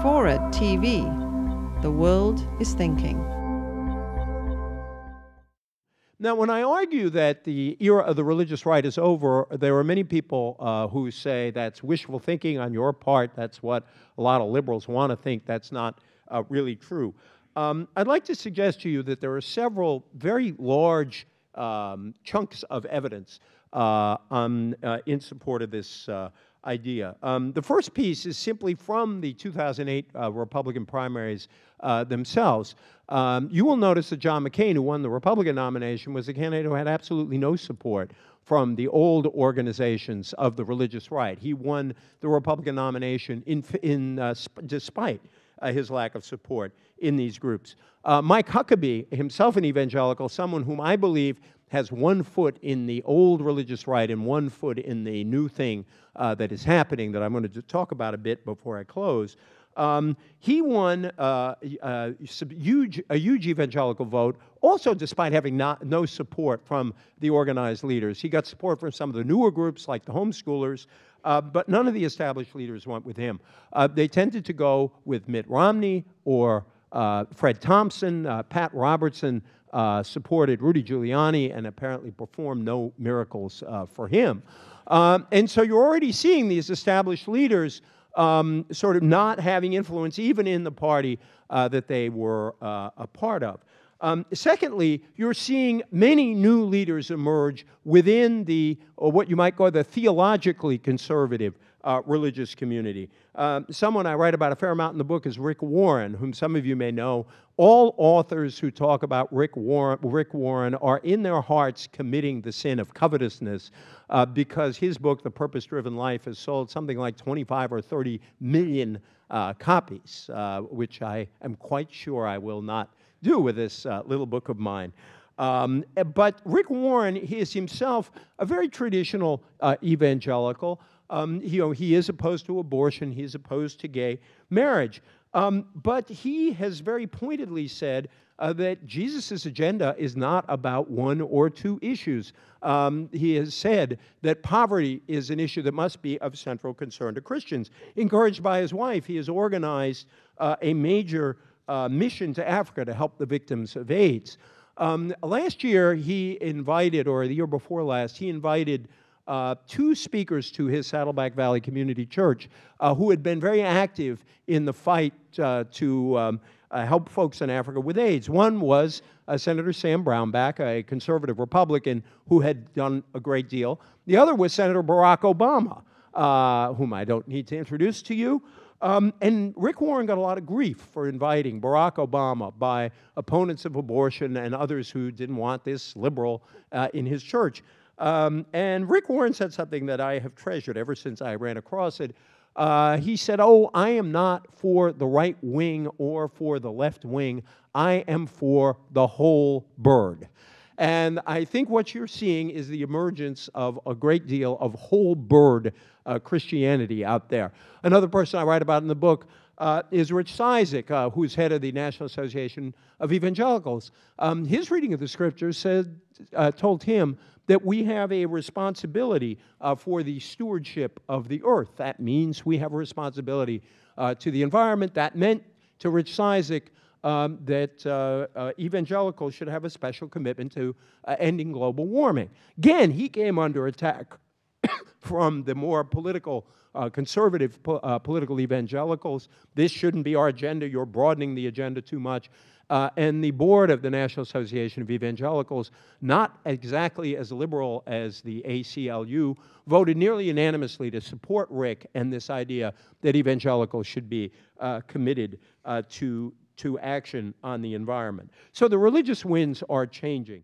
FORA.tv. The world is thinking. Now, when I argue that the era of the religious right is over, there are many people who say that's wishful thinking on your part. That's what a lot of liberals want to think. That's not really true. I'd like to suggest to you that there are several very large chunks of evidence in support of this idea. The first piece is simply from the 2008 Republican primaries themselves. You will notice that John McCain, who won the Republican nomination, was a candidate who had absolutely no support from the old organizations of the religious right. He won the Republican nomination despite his lack of support in these groups. Mike Huckabee, himself an evangelical, someone whom I believe has one foot in the old religious right and one foot in the new thing that is happening that I'm going to talk about a bit before I close. He won a huge evangelical vote, also despite having no support from the organized leaders. He got support from some of the newer groups like the homeschoolers, but none of the established leaders went with him. They tended to go with Mitt Romney or Fred Thompson. Pat Robertson supported Rudy Giuliani and apparently performed no miracles for him. And so you're already seeing these established leaders sort of not having influence even in the party that they were a part of. Secondly, you're seeing many new leaders emerge within or what you might call the theologically conservative religious community. Someone I write about a fair amount in the book is Rick Warren, whom some of you may know. All authors who talk about Rick Warren are in their hearts committing the sin of covetousness because his book, The Purpose-Driven Life, has sold something like 25 or 30 million copies, which I am quite sure I will not do with this little book of mine. But Rick Warren, he is himself a very traditional evangelical. He is opposed to abortion. He is opposed to gay marriage. But he has very pointedly said that Jesus' agenda is not about one or two issues. He has said that poverty is an issue that must be of central concern to Christians. Encouraged by his wife, he has organized a major mission to Africa to help the victims of AIDS. Last year, he invited, or the year before last, he invited two speakers to his Saddleback Valley Community Church who had been very active in the fight to help folks in Africa with AIDS. One was Senator Sam Brownback, a conservative Republican who had done a great deal. The other was Senator Barack Obama, whom I don't need to introduce to you. And Rick Warren got a lot of grief for inviting Barack Obama by opponents of abortion and others who didn't want this liberal in his church. And Rick Warren said something that I have treasured ever since I ran across it. He said, "Oh, I am not for the right wing or for the left wing. I am for the whole bird." And I think what you're seeing is the emergence of a great deal of whole bird Christianity out there. Another person I write about in the book is Rich Cizik, who's head of the National Association of Evangelicals. His reading of the Scriptures told him that we have a responsibility for the stewardship of the earth. That means we have a responsibility to the environment. That meant to Rich Cizik that evangelicals should have a special commitment to ending global warming. Again, he came under attack from the more political, conservative political evangelicals. This shouldn't be our agenda. You're broadening the agenda too much. And the board of the National Association of Evangelicals, not exactly as liberal as the ACLU, voted nearly unanimously to support Rick and this idea that evangelicals should be committed to action on the environment. So the religious winds are changing.